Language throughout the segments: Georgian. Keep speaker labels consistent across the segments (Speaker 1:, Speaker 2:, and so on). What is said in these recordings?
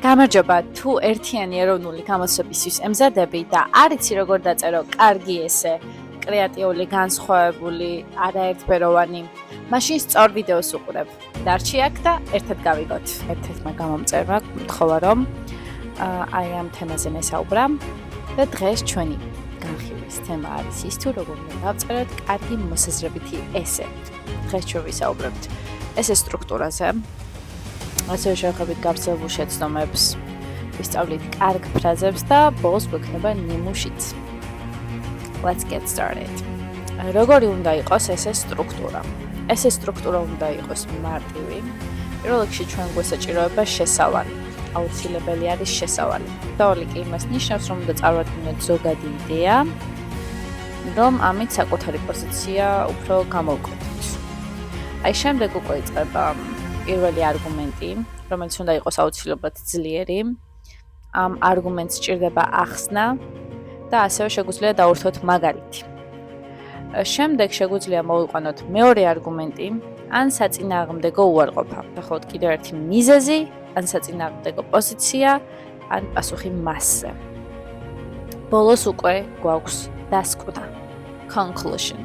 Speaker 1: გამარჯობა, თუ ერთიანი ეროვნული გამოცემისთვის ემზადები და არ იცი როგორ დაწერო კარგი ესე, კრეატიული, განსხვავებული, არაერთფეროვანი, მაშინ სწორ ვიდეოს უყურებ. დარჩი აქ და ერთად გავიგოთ. ერთ-ერთმა გამომწერმა გთხოვა რომ აი ამ თემაზე მესაუბრა და დღეს ჩვენი განხილვის თემა არის ის თუ როგორ უნდა დავწეროთ კარგი მოსაზრებითი ესე. დღეს ჩვენ ვისაუბრებთ ესე სტრუქტურაზე. ასევე შევხედოთ გავრცელებულ შეცდომებს, ვისწავლით კარგ ფრაზებს და ბოლოს გვექნება ნიმუშიც. Let's get started. როგორი უნდა იყოს ესე სტრუქტურა? ესე სტრუქტურა უნდა იყოს მარტივი. პირველ რიგში ჩვენ გვესაჭიროება შესავალი. აუცილებელი არის შესავალი. თორე კი იმას ნიშნავს, რომ უნდა წარმოვიდგინოთ ზოგადი იდეა, რომ ამით საკუთარი პოზიცია უფრო გამოვკვეთოთ. აი შემდეგ უკვე იწყება პირველი არგუმენტი, რომელიც უნდა იყოს აუცილებლად ძლიერი. ამ არგუმენტს სჭირდება ახსნა და ასევე შეგვიძლია დავურთოთ მაგალითი. შემდეგ შეგვიძლია მოვიყვანოთ მეორე არგუმენტი, ან საწინააღმდეგო უარყოფა. ახლა კიდევ ერთი მიზეზი, ან საწინააღმდეგო პოზიცია, ან პასუხი მასზე. ბოლოს უკვე გვაქვს დასკვნა, conclusion.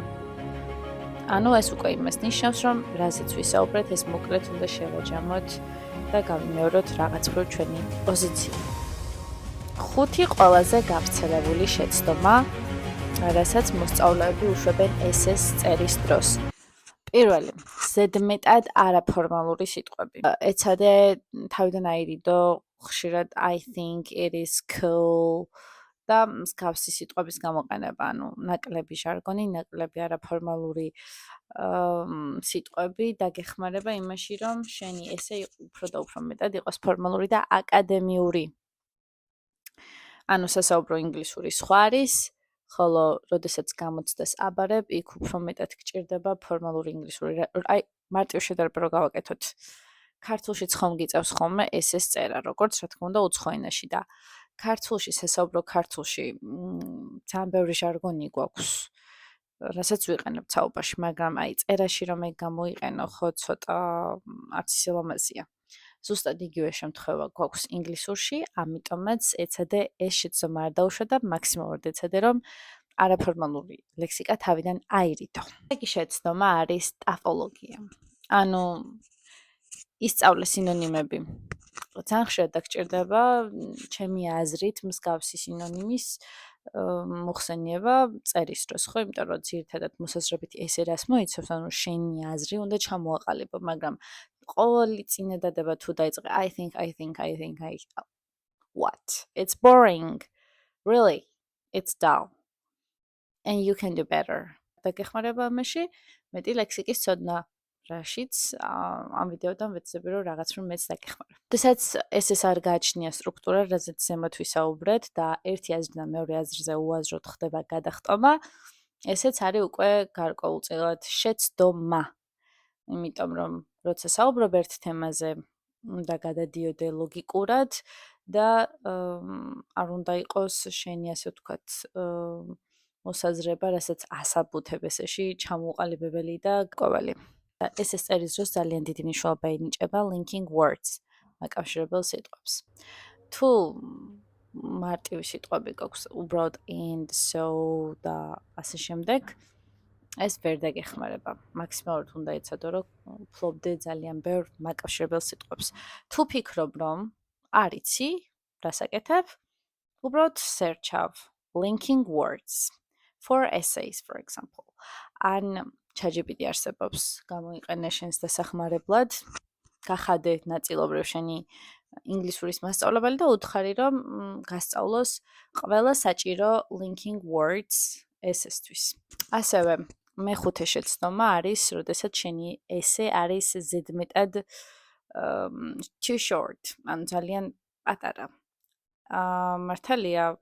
Speaker 1: ანუ ეს უკვე იმას ნიშნავს, რომ რაზეც ვისაუბრეთ, ეს მოკლედ უნდა შევაჯამოთ და გავიმეოროთ რაღაცფრო ჩვენი პოზიცია. 5 ყველაზე გავრცელებული შეცდომა, რასაც მოსწავლეები უშვებენ ესეს წერის დროს. პირველი, ზედმეტად არაფორმალური სიტყვები. ეცადე თავიდან აირიდო ხშირად I think it is cool და მსგავსი სიტყვების გამოყენება, ანუ ნაკლები ჟარგონი, ნაკლები არაფორმალური სიტყვები დაგეხმარება იმაში, რომ შენი ესე უფრო და უფრო მეტად იყოს ფორმალური და აკადემიური. ანუ სასაუბრო ინგლისური სხვა არის, ხოლო როდესაც გამოცდას აბარებ, იქ უფრო მეტად გჭირდება ფორმალური ინგლისური. აი, მარტივ შედარება რო გავაკეთოთ. ქართულშიც ხომ გიწევს ხოლმე ესეს წერა, როგორც რა თქმა უნდა უცხო ენაში და ქართულში, სასაუბრო ქართულში ძალიან ბევრი ჟარგონი გვაქვს, რასაც ვიყენებთ საუბარში, მაგრამ აი წერაში რომ ეგ გამოიყენო, ხო ცოტა არც ისე ლამაზია. ზუსტად იგივე შემთხვევა გვაქვს ინგლისურში, ამიტომაც ეცადე ეს შეცდომა არ დაუშვა და მაქსიმალურად ეცადე რომ არაფორმალური ლექსიკა თავიდან აირიდო. ეგ შეცდომა არის ტაფოლოგია. ანუ ისწავლე სინონიმები. ძალიან ხშირად დაგჭირდება ჩემი აზრით მსგავსი სინონიმის მოხსენება წერის დროს, ხო, იმიტომ რომ ძირითადად მოსაზრებითი ესე რას მოიცავს, ანუ შენი აზრი უნდა ჩამოაყალიბო, მაგრამ ყოველი წინადადება თუ დაიწყე I think what? It's boring. Really? It's dull. And you can do better. დაგეხმარება ამაში მეტი ლექსიკის ცოდნა. რაშიც ამ ვიდეოდან ვეცდები რომ რაღაც რომ მეც დაგეხმარო. თუმცა ეს არ გააჩნია სტრუქტურა, რაზეც ზემოთ ვისაუბრეთ და ერთი აზრიდან მეორე აზრზე უაზროდ ხდება გადახტომა, ესეც არის უკვე გარკვეულწილად შეცდომა. იმიტომ რომ როცა საუბრობ ერთ თემაზე, უნდა გადადიოდე ლოგიკურად და არ უნდა იყოს შენი ასე ვთქვათ მოსაზრება, რასაც ასაბუთებ ესეში ჩამოუყალიბებელი და კვებელი. ესეს წერის დროს ძალიან დიდი მნიშვნელობა ენიჭება linking words, მაკავშირებელ სიტყვებს. თუ მარტივი სიტყვები გვაქვს, უბრალოდ and, so და ასე შემდეგ, ეს ვერ დაგეხმარება. მაქსიმალურად უნდა ეცადო, რომ ფლობდე ძალიან ბევრ მაკავშირებელ სიტყვებს. თუ ფიქრობ, რომ არ იცი, რას აკეთებ, უბრალოდ search-ავ linking words for essays, for example. ან ChatGPT არსებობს, გამოიყენე შენს დასახმარებლად, გახადე ნაწილობრივ შენი ინგლისურის მასწავლებელი და უთხარი, რომ გასწავლოს ყველა საჭირო linking words ესესთვის. ასევე მეხუთე შეცდომა არის, როდესაც შენი ესე არის ზედმეტად too short, ან ძალიან პატარა. მართალია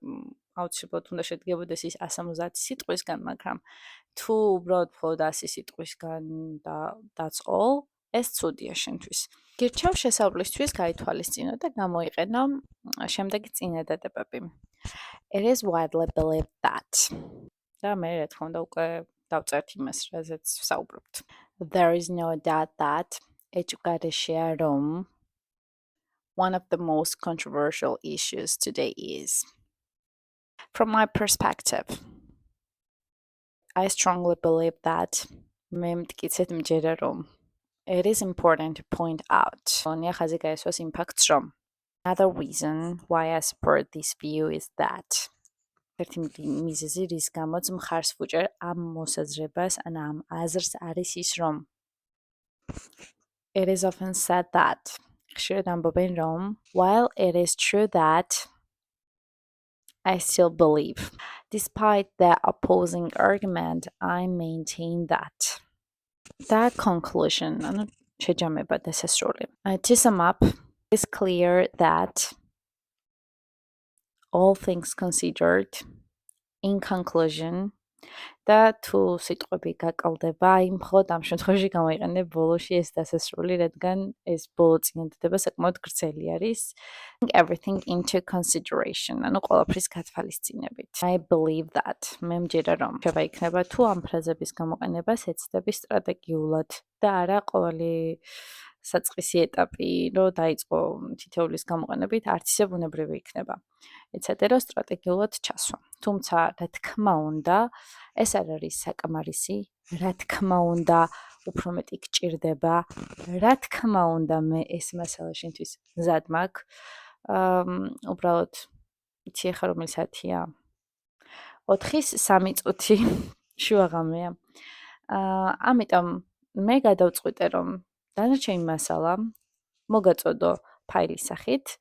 Speaker 1: აუცილებლად უნდა შედგებოდეს ის 150 სიტყვისგან, მაგრამ თუ უბრალოდ მხოლოდ 100 სიტყვისგან და that's all, ეს ცუდია შენთვის. გირჩევ შესავლისთვის გაითვალისწინო და გამოიყენო შემდეგი წინადადებები. It is widely believed that. და მე რა თქმა უნდა უკვე დავწერთ იმას, რაზეც ვსაუბრობთ. There is no doubt that ეჭვგარეშეა რომ one of the most controversial issues today is. From my perspective, I strongly believe that it is important to point out another reason why I support this view is that ერთი მიზეზი რის გამოც მხარს ვუჭერ ამ მოსაზრებას ან ამ აზრს არის ის რომ it is often said that ხშირად ამბობენ რომ while it is true that I still believe despite the opposing argument I maintain that that conclusion ანუ შეჯამება დასასრული to sum up it's clear that all things considered in conclusion და თუ სიტყვები გაკლდება იმ მხოლოდ ამ შემთხვევაში გამოიყენებ ბოლოში ეს დასასრული რადგან ეს ბოლო წინადადება საკმაოდ გრძელი არის everything into consideration ანუ ყველაფრის გათვალისწინებით I believe that მე მჯერა რომ შევა იქნება თუ ამ ფრაზების გამოყენებას ეცდები სტრატეგიულად და არა ყოველი საწყისი ეტაპი რო დაიწყო თითოეულის გამოყენებით არც ისე ბუნებრივი იქნება ეცადე რომ სტრატეგიულად ჩასვა თუმცა რა თქმა უნდა ეს არ არის საკმარისი რა თქმა უნდა უფრო მეტი გჭირდება რა თქმა უნდა მე ეს მასალა შენთვის მზად მაქვს უბრალოდ იცი ახლა რომელი საათია 4:03 წუთი შუაღამეა ამიტომ მე გადავწყვიტე რომ დანარჩენი მასალა მოგაწოდო ფაილის სახით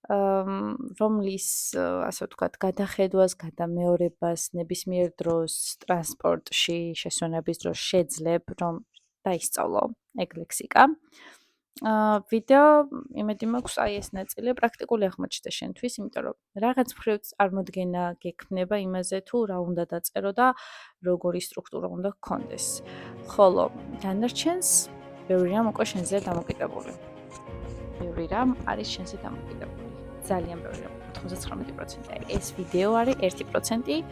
Speaker 1: რომლის ასე ვთქვათ გადახედვას, გადამეორებას ნებისმიერ დროს ტრანსპორტში შესვენების დროს შეძლებ რომ დაისწავლო ეგ ლექსიკა. ვიდეო იმედი მაქვს აი ეს ნაწილი პრაქტიკული აღმოჩნდა შენთვის, იმიტომ რომ რაღაც მხრივ წარმოდგენა გექნება იმაზე თუ რა უნდა დაწერო და როგორი სტრუქტურა უნდა გქონდეს. ხოლო დანარჩენს ბევრი რამ უკვე შენზე დამოკიდებული. ბევრი რამ არის შენზე დამოკიდებული. ძალიან ბევრი რამ 99% არის. ეს ვიდეო არის 1%,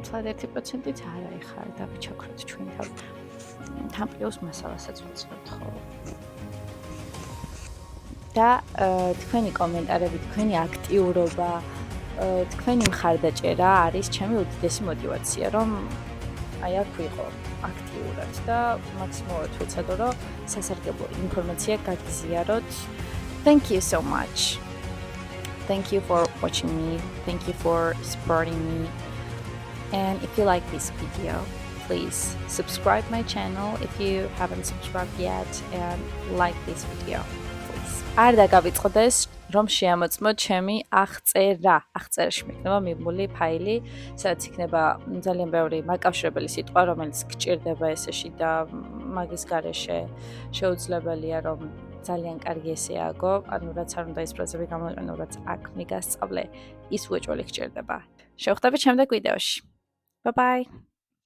Speaker 1: თლად 1%-იც არა ეხარ დავიჩაქროთ ჩვენ თან პლუს მასალასაც ვაცნობთ ხოლმე. და თქვენი კომენტარები, თქვენი აქტიურობა, თქვენი მხარდაჭერა არის ჩემი უდიდესი мотивация, რომ აი აქ ვიყო აქტიურად და მაქსიმალურად ვიცადო, რომ სასარგებლო ინფორმაცია გაგიზიაროთ. Thank you so much. Thank you for watching me. Thank you for supporting me. And if you like this video, please subscribe my channel if you haven't subscribed yet and like this video. არ დაგავიწყდეს რომ შეამოწმოთ ჩემი აღწერაში მექნება მიბმული ფაილი, სადაც იქნება ძალიან ბევრი მაკავშირებელი სიტყვა, რომელიც გჭირდება ესეში და მაგის გარეშე შეუძლებელია რომ ძალიან კარგი ესე ააგო, ანუ რაც არ უნდა ის ფრაზები გამოიყენო, რაც აქ მიგასწავლე, ის უეჭველი გჭირდება. შევხვდებით შემდეგ ვიდეოში. Bye bye.